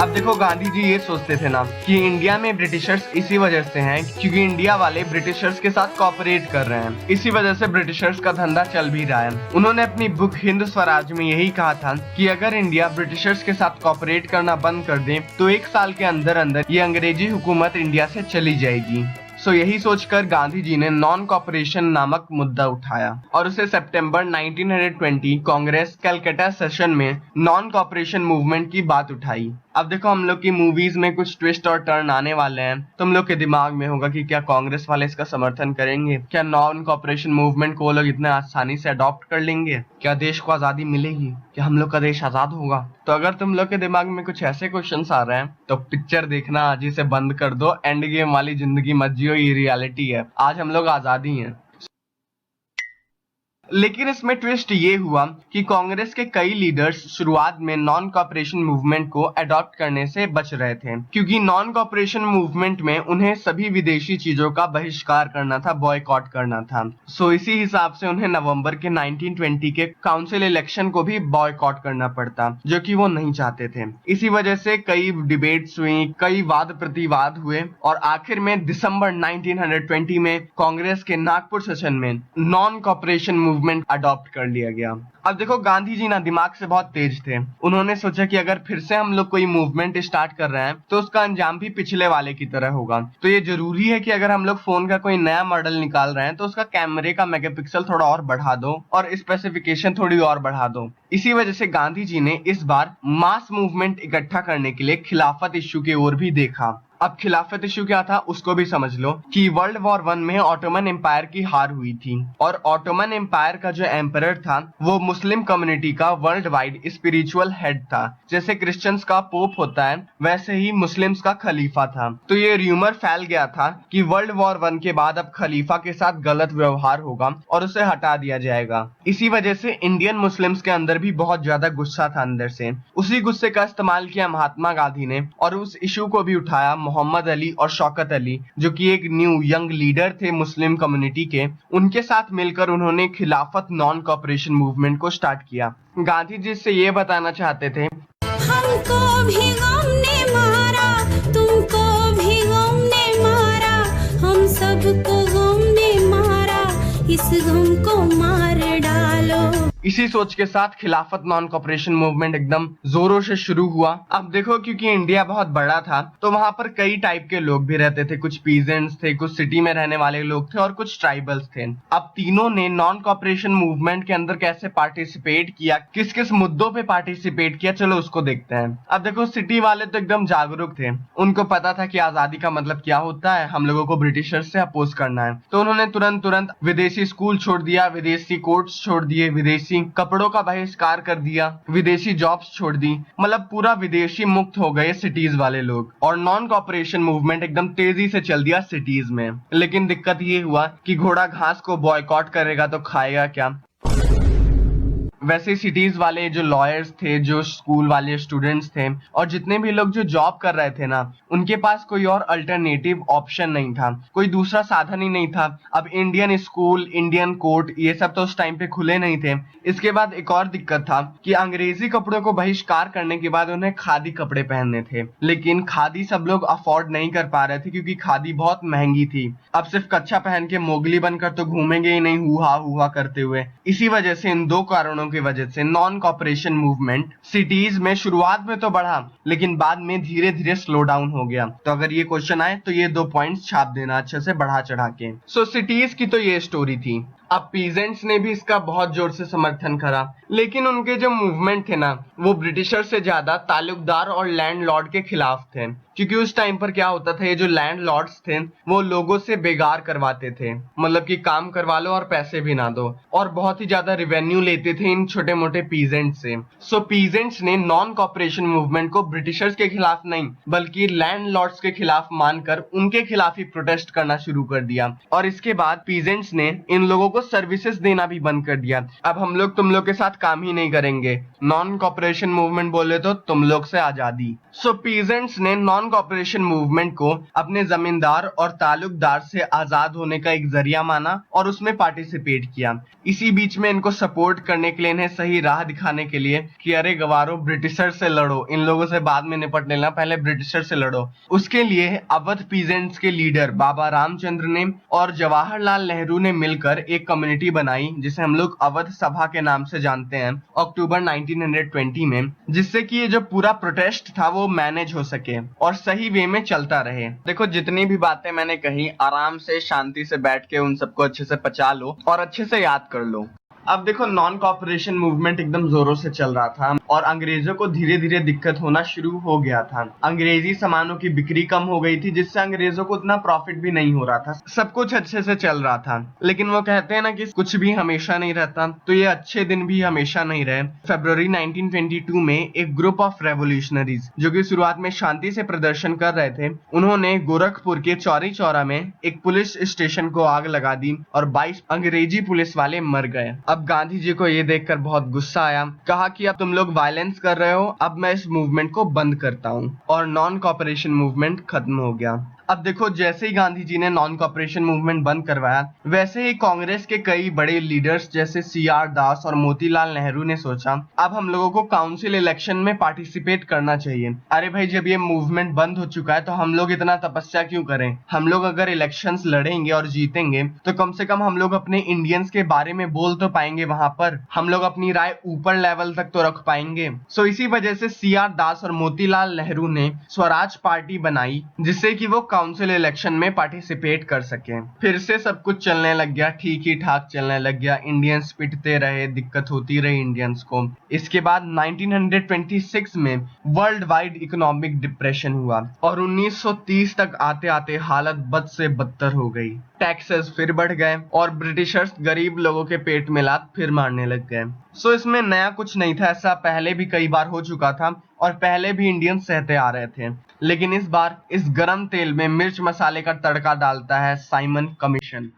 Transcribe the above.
अब देखो, गांधी जी ये सोचते थे ना कि इंडिया में ब्रिटिशर्स इसी वजह से हैं क्योंकि इंडिया वाले ब्रिटिशर्स के साथ कोऑपरेट कर रहे हैं, इसी वजह से ब्रिटिशर्स का धंधा चल भी रहा है। उन्होंने अपनी बुक हिंद स्वराज में यही कहा था कि अगर इंडिया ब्रिटिशर्स के साथ कोऑपरेट करना बंद कर दे तो 1 साल के अंदर अंदर ये अंग्रेजी हुकूमत इंडिया से चली जाएगी। यही सोचकर गांधी जी ने नॉन कॉपरेशन नामक मुद्दा उठाया और उसे सितंबर 1920 कांग्रेस कलकत्ता सेशन में नॉन कॉपरेशन मूवमेंट की बात उठाई। अब देखो, हम लोग की मूवीज में कुछ ट्विस्ट और टर्न आने वाले हैं, तुम लोग के दिमाग में होगा कि क्या कांग्रेस वाले इसका समर्थन करेंगे, क्या नॉन कॉपरेशन मूवमेंट को वो लोग इतने आसानी से अडॉप्ट कर लेंगे, क्या देश को आजादी मिलेगी, क्या हम लोग का देश आजाद होगा। तो अगर तुम लोग के दिमाग में कुछ ऐसे क्वेश्चंस आ रहे हैं तो पिक्चर देखना आज ही से बंद कर दो। एंड गेम वाली जिंदगी मत जियो, ये रियलिटी है, आज हम लोग आजादी हैं। लेकिन इसमें ट्विस्ट ये हुआ कि कांग्रेस के कई लीडर्स शुरुआत में नॉन कॉपरेशन मूवमेंट को अडॉप्ट करने से बच रहे थे क्योंकि नॉन कॉपरेशन मूवमेंट में उन्हें सभी विदेशी चीजों का बहिष्कार करना था, बॉयकॉट करना था। इसी हिसाब से उन्हें नवंबर के 1920 के काउंसिल इलेक्शन को भी बॉयकॉट करना पड़ता, जो कि वो नहीं चाहते थे। इसी वजह से कई डिबेट्स हुई, कई वाद प्रतिवाद हुए और आखिर में दिसंबर 1920 में कांग्रेस के नागपुर सेशन में नॉन कॉपरेशन मूवमेंट अडॉप्ट कर लिया गया। अब देखो, गांधी जी ना दिमाग से बहुत तेज थे। उन्होंने सोचा कि अगर फिर से हम लोग कोई मूवमेंट स्टार्ट कर रहे हैं तो उसका अंजाम भी पिछले वाले की तरह होगा। तो ये जरूरी है कि अगर हम लोग फोन का कोई नया मॉडल निकाल रहे हैं तो उसका कैमरे का मेगापिक्सल थोड़ा और बढ़ा दो और स्पेसिफिकेशन थोड़ी और बढ़ा दो। इसी वजह से गांधी जी ने इस बार मास मूवमेंट इकट्ठा करने के लिए खिलाफत इश्यू की ओर भी देखा। अब खिलाफत इश्यू क्या था उसको भी समझ लो कि वर्ल्ड वॉर 1 में ऑटोमन एम्पायर की हार हुई थी और ऑटोमन एम्पायर का जो एम्परर था वो मुस्लिम कम्युनिटी का वर्ल्ड वाइड स्पिरिचुअल हेड था। जैसे क्रिश्चियंस का पोप होता है वैसे ही मुस्लिम्स का खलीफा था। तो ये र्यूमर फैल गया था कि वर्ल्ड वॉर 1 के बाद अब खलीफा के साथ गलत व्यवहार होगा और उसे हटा दिया जाएगा। इसी वजह से इंडियन मुस्लिम्स के अंदर भी बहुत ज्यादा गुस्सा था अंदर से। उसी गुस्से का इस्तेमाल किया महात्मा गांधी ने और उस इशू को भी उठाया मोहम्मद अली और शौकत अली, जो कि एक न्यू यंग लीडर थे मुस्लिम कम्युनिटी के। उनके साथ मिलकर उन्होंने खिलाफत नॉन कॉपरेशन मूवमेंट को स्टार्ट किया। गांधी जी से ये बताना चाहते थे, हमको भी गम ने मारा, तुमको भी गम ने मारा, हम सबको गम ने मारा, इस गम को मार डालो। इसी सोच के साथ खिलाफत नॉन कॉपरेशन मूवमेंट एकदम जोरों से शुरू हुआ। अब देखो, क्योंकि इंडिया बहुत बड़ा था तो वहां पर कई टाइप के लोग भी रहते थे। कुछ पीजेंट्स थे, कुछ सिटी में रहने वाले लोग थे और कुछ ट्राइबल्स थे। अब तीनों ने नॉन कॉपरेशन मूवमेंट के अंदर कैसे पार्टिसिपेट किया, किस किस मुद्दों पे पार्टिसिपेट किया, चलो उसको देखते हैं। अब देखो, सिटी वाले तो एकदम जागरूक थे, उनको पता था कि आजादी का मतलब क्या होता है, हम लोगों को ब्रिटिशर्स से अपोज करना है। तो उन्होंने तुरंत विदेशी स्कूल छोड़ दिया, विदेशी कोर्ट्स छोड़ दिए, विदेशी कपड़ों का बहिष्कार कर दिया, विदेशी जॉब्स छोड़ दी, मतलब पूरा विदेशी मुक्त हो गए सिटीज वाले लोग और नॉन कॉपरेशन मूवमेंट एकदम तेजी से चल दिया सिटीज में। लेकिन दिक्कत ये हुआ कि घोड़ा घास को बॉयकॉट करेगा तो खाएगा क्या। वैसे सिटीज वाले जो लॉयर्स थे, जो स्कूल वाले स्टूडेंट्स थे और जितने भी लोग जो जॉब कर रहे थे ना, उनके पास कोई और अल्टरनेटिव ऑप्शन नहीं था, कोई दूसरा साधन ही नहीं था। अब इंडियन स्कूल, इंडियन कोर्ट, ये सब तो उस टाइम पे खुले नहीं थे। इसके बाद एक और दिक्कत था कि अंग्रेजी कपड़ों को बहिष्कार करने के बाद उन्हें खादी कपड़े पहनने थे, लेकिन खादी सब लोग अफोर्ड नहीं कर पा रहे थे क्योंकि खादी बहुत महंगी थी। अब सिर्फ कच्छा पहन के मोगली बनकर तो घूमेंगे ही नहीं हुआ हुआ करते हुए। इसी वजह से, इन दो कारणों की वजह से नॉन कॉपरेशन मूवमेंट सिटीज में शुरुआत में तो बढ़ा लेकिन बाद में धीरे धीरे स्लो डाउन हो गया। तो अगर ये क्वेश्चन आए तो ये 2 पॉइंट्स छाप देना अच्छे से बढ़ा चढ़ा के। सिटीज की तो ये स्टोरी थी। अब पीजेंट्स ने भी इसका बहुत जोर से समर्थन करा, लेकिन उनके जो मूवमेंट थे ना वो ब्रिटिशर से ज्यादा तालुकदार और लैंडलॉर्ड के खिलाफ थे, क्योंकि उस टाइम पर क्या होता था, ये जो लैंडलॉर्ड्स थे वो लोगों से बेगार करवाते थे, मतलब कि काम करवा लो और पैसे भी ना दो, और बहुत ही ज्यादा रिवेन्यू लेते थे इन छोटे मोटे पीजेंट से। पीजेंट्स ने नॉन कॉपरेशन मूवमेंट को ब्रिटिशर्स के खिलाफ नहीं बल्कि लैंडलॉर्ड्स के खिलाफ मानकर उनके खिलाफ ही प्रोटेस्ट करना शुरू कर दिया। और इसके बाद पीजेंट्स ने इन लोगों को सर्विसेज देना भी बंद कर दिया। अब हम लोग तुम लोग के साथ काम ही नहीं करेंगे, नॉन कॉपरेशन कॉपरेशन मूवमेंट बोले तो तुम लोग से आजादी। सो पीजेंट्स ने नॉन कॉपरेशन मूवमेंट को अपने जमींदार और ताल्लुकदार से आजाद होने का एक जरिया माना और उसमें पार्टिसिपेट किया। इसी बीच में इनको सपोर्ट करने के लिए, इन्हें सही राह दिखाने के लिए कि अरे गवारो ब्रिटिशर से लड़ो, इन लोगों से बाद में निपट लेना, पहले ब्रिटिशर से लड़ो। उसके लिए अवध पीजेंट्स के लीडर बाबा रामचंद्र ने और जवाहरलाल नेहरू ने मिलकर एक कम्युनिटी बनाई जिसे हम लोग अवध सभा के नाम से जानते हैं, अक्टूबर 1920 में, जिससे कि ये जो पूरा प्रोटेस्ट था वो मैनेज हो सके और सही वे में चलता रहे। देखो जितनी भी बातें मैंने कही, आराम से शांति से बैठ के उन सबको अच्छे से पचा लो और अच्छे से याद कर लो। अब देखो नॉन कॉपरेशन मूवमेंट एकदम जोरों से चल रहा था और अंग्रेजों को धीरे धीरे दिक्कत होना शुरू हो गया था। अंग्रेजी सामानों की बिक्री कम हो गई थी, जिससे अंग्रेजों को उतना प्रॉफिट भी नहीं हो रहा था। सब कुछ अच्छे से चल रहा था, लेकिन वो कहते हैं ना कि कुछ भी हमेशा नहीं रहता, तो ये अच्छे दिन भी हमेशा नहीं रहे। फरवरी 1922 में एक ग्रुप ऑफ रेवोल्यूशनरीज जो कि शुरुआत में शांति से प्रदर्शन कर रहे थे, उन्होंने गोरखपुर के चौरी चौरा में एक पुलिस स्टेशन को आग लगा दी और 22 अंग्रेजी पुलिस वाले मर गए। अब गांधी जी को ये देखकर बहुत गुस्सा आया, कहा कि अब तुम लोग वायलेंस कर रहे हो, अब मैं इस मूवमेंट को बंद करता हूं और नॉन कॉपरेशन मूवमेंट खत्म हो गया। अब देखो जैसे ही गांधी जी ने नॉन कॉपरेशन मूवमेंट बंद करवाया, वैसे ही कांग्रेस के कई बड़े लीडर्स जैसे CR दास और मोतीलाल नेहरू ने सोचा अब हम लोगों को काउंसिल इलेक्शन में पार्टिसिपेट करना चाहिए। अरे भाई जब ये मूवमेंट बंद हो चुका है तो हम लोग इतना तपस्या क्यों करें? हम लोग अगर इलेक्शंस लड़ेंगे और जीतेंगे तो कम से कम हम लोग अपने इंडियंस के बारे में बोल तो पाएंगे, वहां पर हम लोग अपनी राय ऊपर लेवल तक तो रख पाएंगे। सो इसी वजह से CR दास और मोतीलाल नेहरू ने स्वराज पार्टी बनाई, जिससे कि वो काउंसिल इलेक्शन में पार्टिसिपेट कर सके। फिर से सब कुछ चलने लग गया, ठीक ही ठाक चलने लग गया। इंडियंस पिटते रहे, दिक्कत होती रही इंडियंस को। इसके बाद 1926 में वर्ल्ड वाइड इकोनॉमिक डिप्रेशन हुआ और 1930 तक आते आते हालत बद से बदतर हो गई। टैक्सेस फिर बढ़ गए और ब्रिटिशर्स गरीब लोगों के पेट में लात फिर मारने लग गए। सो इसमें नया कुछ नहीं था, ऐसा पहले भी कई बार हो चुका था और पहले भी इंडियंस सहते आ रहे थे। लेकिन इस बार इस गरम तेल में मिर्च मसाले का तड़का डालता है साइमन कमीशन।